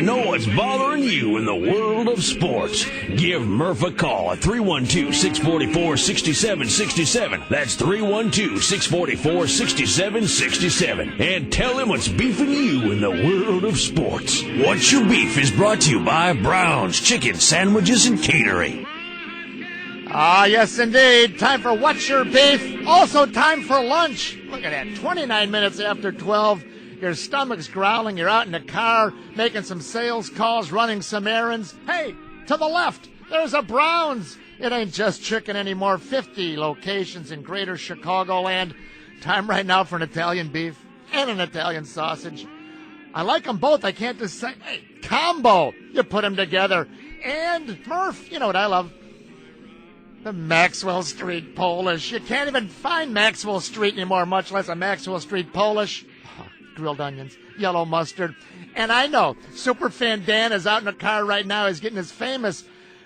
know what's bothering you in the world of sports. Give Murph a call at 312-644-6767. That's 312-644-6767. And tell him what's beefing you in the world of sports. What's Your Beef is brought to you by Brown's Chicken Sandwiches and Catering. Ah, yes, indeed. Time for What's Your Beef? Also time for lunch. Look at that, 29 minutes after 12. Your stomach's growling. You're out in the car making some sales calls, running some errands. Hey, to the left, there's a Browns. It ain't just chicken anymore. 50 locations in greater Chicagoland. Time right now for an Italian beef and an Italian sausage. I like them both. I can't just say, hey, combo. You put them together. And Murph, you know what I love? The Maxwell Street Polish. You can't even find Maxwell Street anymore, much less a Maxwell Street Polish. Oh, grilled onions, yellow mustard. And I know Superfan Dan is out in the car right now. He's getting his famous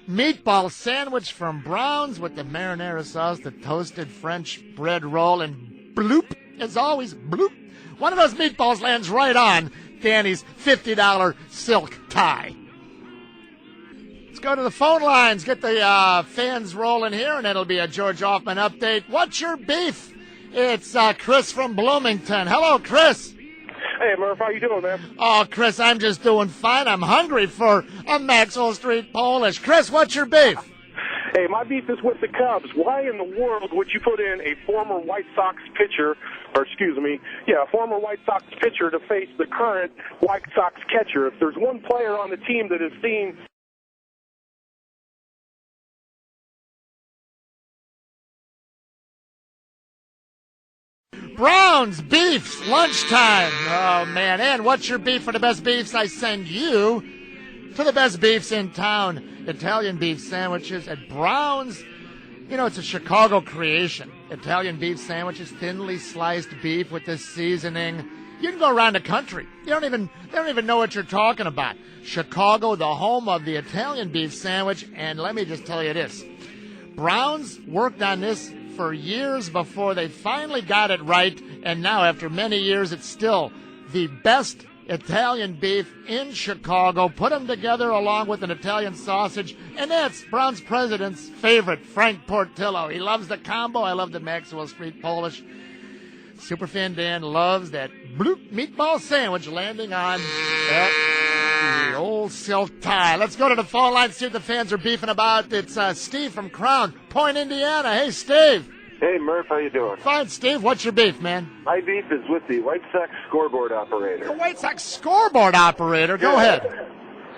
meatball sandwich from Brown's with the marinara sauce, the toasted French bread roll, and bloop, as always, bloop. One of those meatballs lands right on Danny's $50 silk tie. Let's go to the phone lines, get the fans rolling here, and it'll be a George Hoffman update. What's your beef? It's Chris from Bloomington. Hello, Chris. Hey, Murph, how you doing, man? Oh, Chris, I'm just doing fine. I'm hungry for a Maxwell Street Polish. Chris, what's your beef? Hey, my beef is with the Cubs. Why in the world would you put in a former White Sox pitcher, a former White Sox pitcher to face the current White Sox catcher? If there's one player on the team that has seen Browns Beefs, lunchtime. Oh, man. And what's your beef for the best beefs? I send you to the best beefs in town. Italian beef sandwiches at Brown's. You know, it's a Chicago creation. Italian beef sandwiches, thinly sliced beef with this seasoning. You can go around the country. They don't even know what you're talking about. Chicago, the home of the Italian beef sandwich. And let me just tell you this. Brown's worked on this for years before they finally got it right, and now after many years it's still the best Italian beef in Chicago. Put them together along with an Italian sausage, and that's Brown's president's favorite, Frank Portillo. He loves the combo. I love the Maxwell Street Polish. Superfan Dan loves that bloop meatball sandwich landing on the old silk tie. Let's go to the phone line, see what the fans are beefing about. It's Steve from Crown Point, Indiana. Hey, Steve. Hey, Murph, how you doing? Fine, Steve. What's your beef, man? My beef is with the White Sox scoreboard operator. The White Sox scoreboard operator? Go ahead.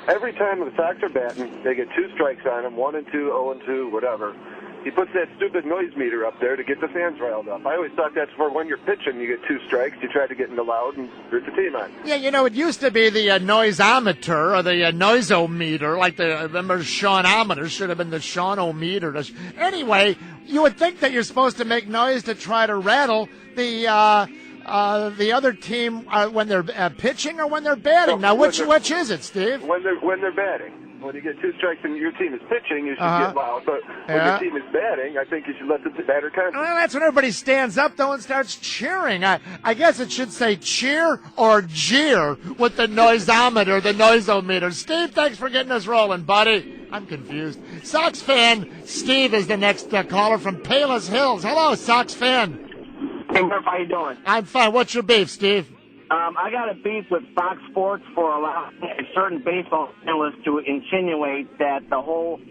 Every time the Sox are batting, they get 2 strikes on them, 1 and 2, 0 and 2, whatever. He puts that stupid noise meter up there to get the fans riled up. I always thought that's for when you're pitching, you get 2 strikes, you try to get into loud, and there's the team on. Yeah, you know, it used to be the noisometer or the noisometer, like remember Sean-ometer, should have been the Sean-o-meter. Anyway, you would think that you're supposed to make noise to try to rattle the other team when they're pitching or when they're batting. Now, which is it, Steve? When they're batting. When you get 2 strikes and your team is pitching, you should get loud. But when your team is batting, I think you should let the batter concentrate. Well, that's when everybody stands up, though, and starts cheering. I guess it should say cheer or jeer with the noisometer, the noisometer. Steve, thanks for getting us rolling, buddy. I'm confused. Sox fan Steve is the next caller from Palos Hills. Hello, Sox fan. Hey, Murph, how you doing? I'm fine. What's your beef, Steve? I got a beef with Fox Sports for allowing a certain baseball analyst to insinuate that the whole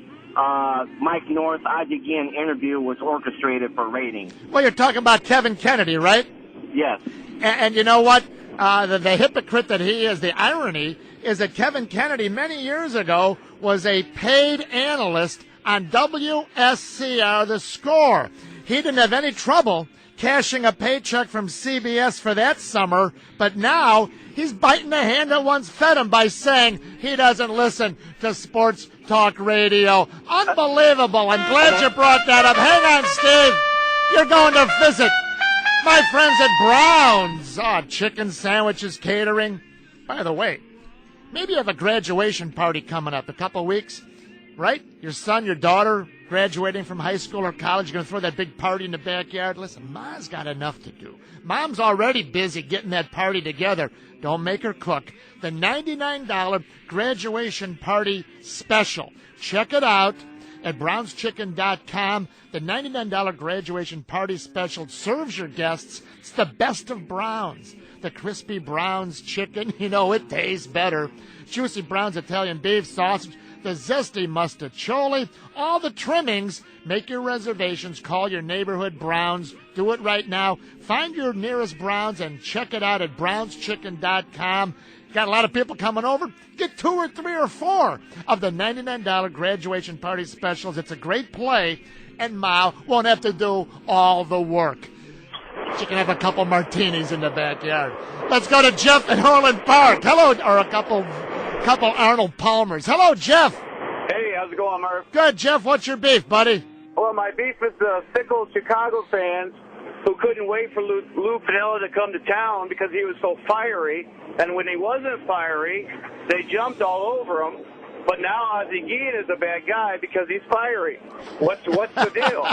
Mike North, Ozzie Guillen interview was orchestrated for ratings. Well, you're talking about Kevin Kennedy, right? Yes. And you know what? The hypocrite that he is, the irony, is that Kevin Kennedy many years ago was a paid analyst on WSCR The Score. He didn't have any trouble cashing a paycheck from CBS for that summer, but now he's biting the hand that once fed him by saying he doesn't listen to sports talk radio. Unbelievable. I'm glad you brought that up. Hang on, Steve. You're going to visit my friends at Brown's. Oh, chicken sandwiches catering. By the way, maybe you have a graduation party coming up, a couple weeks. right? Your son, your daughter graduating from high school or college, you're going to throw that big party in the backyard. Listen, Ma's got enough to do. Mom's already busy getting that party together. Don't make her cook. The $99 graduation party special. Check it out at brownschicken.com. The $99 graduation party special serves your guests. It's the best of Browns. The crispy Browns chicken, you know, it tastes better. Juicy Browns Italian beef sausage, the zesty mustacholi, all the trimmings. Make your reservations. Call your neighborhood Browns. Do it right now. Find your nearest Browns and check it out at brownschicken.com. Got a lot of people coming over? Get 2 or 3 or 4 of the $99 graduation party specials. It's a great play, and Ma won't have to do all the work. She can have a couple martinis in the backyard. Let's go to Jeff at Orland Park. Hello, or a couple Arnold Palmers. Hello, Jeff. Hey, how's it going, Murph? Good, Jeff. What's your beef, buddy? Well, my beef is the fickle Chicago fans who couldn't wait for Lou Piniella to come to town because he was so fiery. And when he wasn't fiery, they jumped all over him. But now Ozzie Guillen is a bad guy because he's fiery. What's the deal?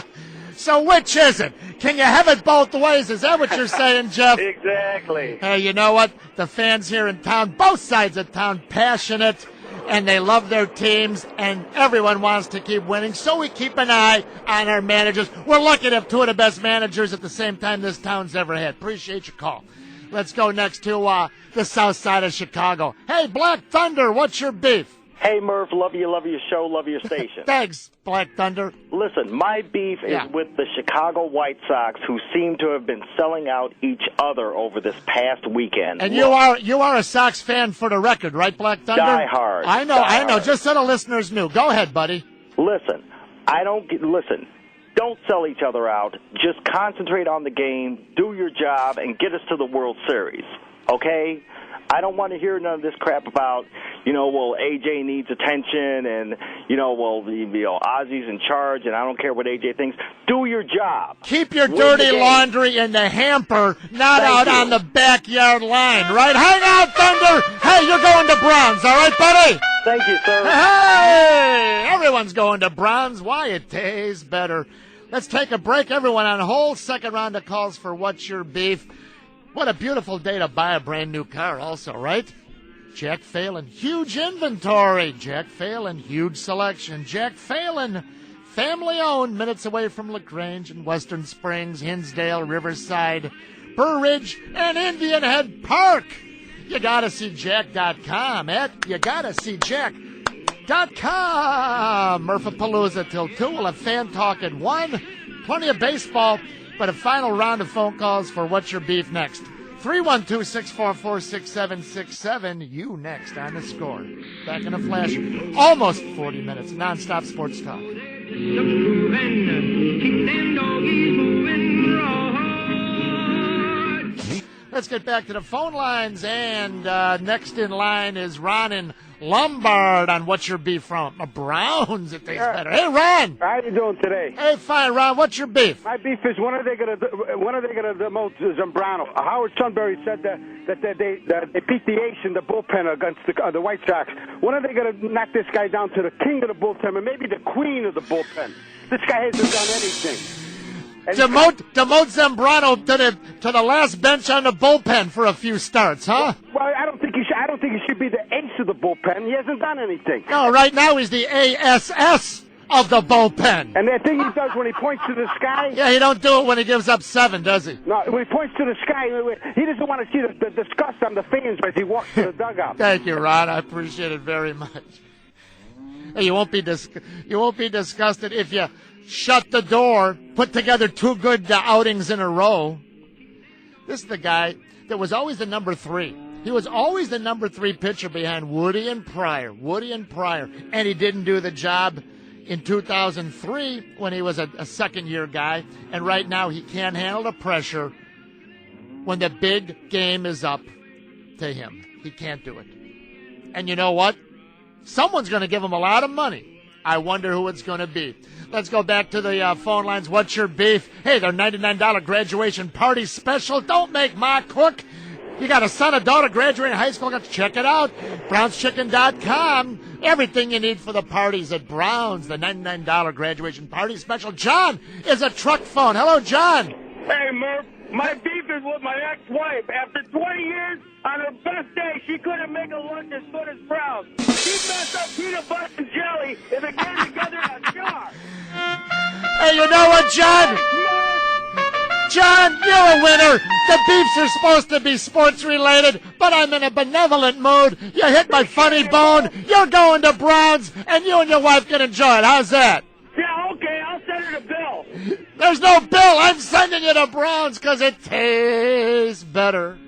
So which is it? Can you have it both ways? Is that what you're saying, Jeff? Exactly. Hey, you know what? The fans here in town, both sides of town, passionate, and they love their teams, and everyone wants to keep winning, so we keep an eye on our managers. We're lucky to have 2 of the best managers at the same time this town's ever had. Appreciate your call. Let's go next to the south side of Chicago. Hey, Black Thunder, what's your beef? Hey, Murph, love your show, love your station. Thanks, Black Thunder. Listen, my beef is with the Chicago White Sox, who seem to have been selling out each other over this past weekend. And you are a Sox fan for the record, right, Black Thunder? Die hard. I know. Just so the listeners knew. Go ahead, buddy. Listen, don't sell each other out. Just concentrate on the game, do your job, and get us to the World Series, okay? I don't want to hear none of this crap about, AJ needs attention and, Ozzie's in charge and I don't care what AJ thinks. Do your job. Keep your dirty laundry in the hamper, not out on the backyard line, right? Hang out, Thunder! Hey, you're going to Browns, all right, buddy? Thank you, sir. Hey! Everyone's going to Browns. Why? It tastes better. Let's take a break. Everyone on hold. Second round of calls for What's Your Beef. What a beautiful day to buy a brand new car also, right? Jack Phelan, huge inventory. Jack Phelan, huge selection. Jack Phelan, family owned, minutes away from LaGrange and Western Springs, Hinsdale, Riverside, Burr Ridge, and Indian Head Park. You gotta see Jack.com you gotta see Jack.com. Murphapalooza till 2. We'll have fan talk at 1. Plenty of baseball. But a final round of phone calls for What's Your Beef next. 312-644-6767. You next on The Score. Back in a flash. Almost 40 minutes. Non-stop sports talk. Let's get back to the phone lines. And next in line is Ron in Lombard on What's Your Beef from Browns. It tastes better. Hey, Ron. How you doing today? Hey, fine, Ron. What's your beef? My beef is when are they gonna demote Zambrano? Howard Sunbury said that they beat the ace in the bullpen against the White Sox. When are they gonna knock this guy down to the king of the bullpen and maybe the queen of the bullpen? This guy hasn't done anything. Demote Zambrano to the last bench on the bullpen for a few starts, huh? Well, I don't think he should be the ace of the bullpen. He hasn't done anything. No, right now he's the ASS of the bullpen. And that thing he does when he points to the sky. Yeah, he don't do it when he gives up 7, does he? No, when he points to the sky, he doesn't want to see the disgust on the fans as he walks to the dugout. Thank you, Ron. I appreciate it very much. Hey, you won't be disgusted if you shut the door, put together 2 good outings in a row. This is the guy that was always the number 3. He was always the number 3 pitcher behind Woody and Pryor. And he didn't do the job in 2003 when he was a second-year guy. And right now he can't handle the pressure when the big game is up to him. He can't do it. And you know what? Someone's going to give him a lot of money. I wonder who it's going to be. Let's go back to the phone lines. What's your beef? Hey, their $99 graduation party special. Don't make Ma cook. You got a son or daughter graduating high school. Check it out. BrownsChicken.com. Everything you need for the parties at Brown's, the $99 graduation party special. John is a truck phone. Hello, John. Hey, Murph. My beef is with my ex-wife. After 20 years, on her best day, she couldn't make a lunch as good as Brown's. She messed up peanut butter and jelly and it came together in a jar. Hey, you know what, John? John, you're a winner. The beefs are supposed to be sports-related, but I'm in a benevolent mood. You hit my funny bone. You're going to Brown's, and you and your wife can enjoy it. How's that? Yeah, okay, I'll send her the bill. There's no bill. I'm sending you to Brown's because it tastes better.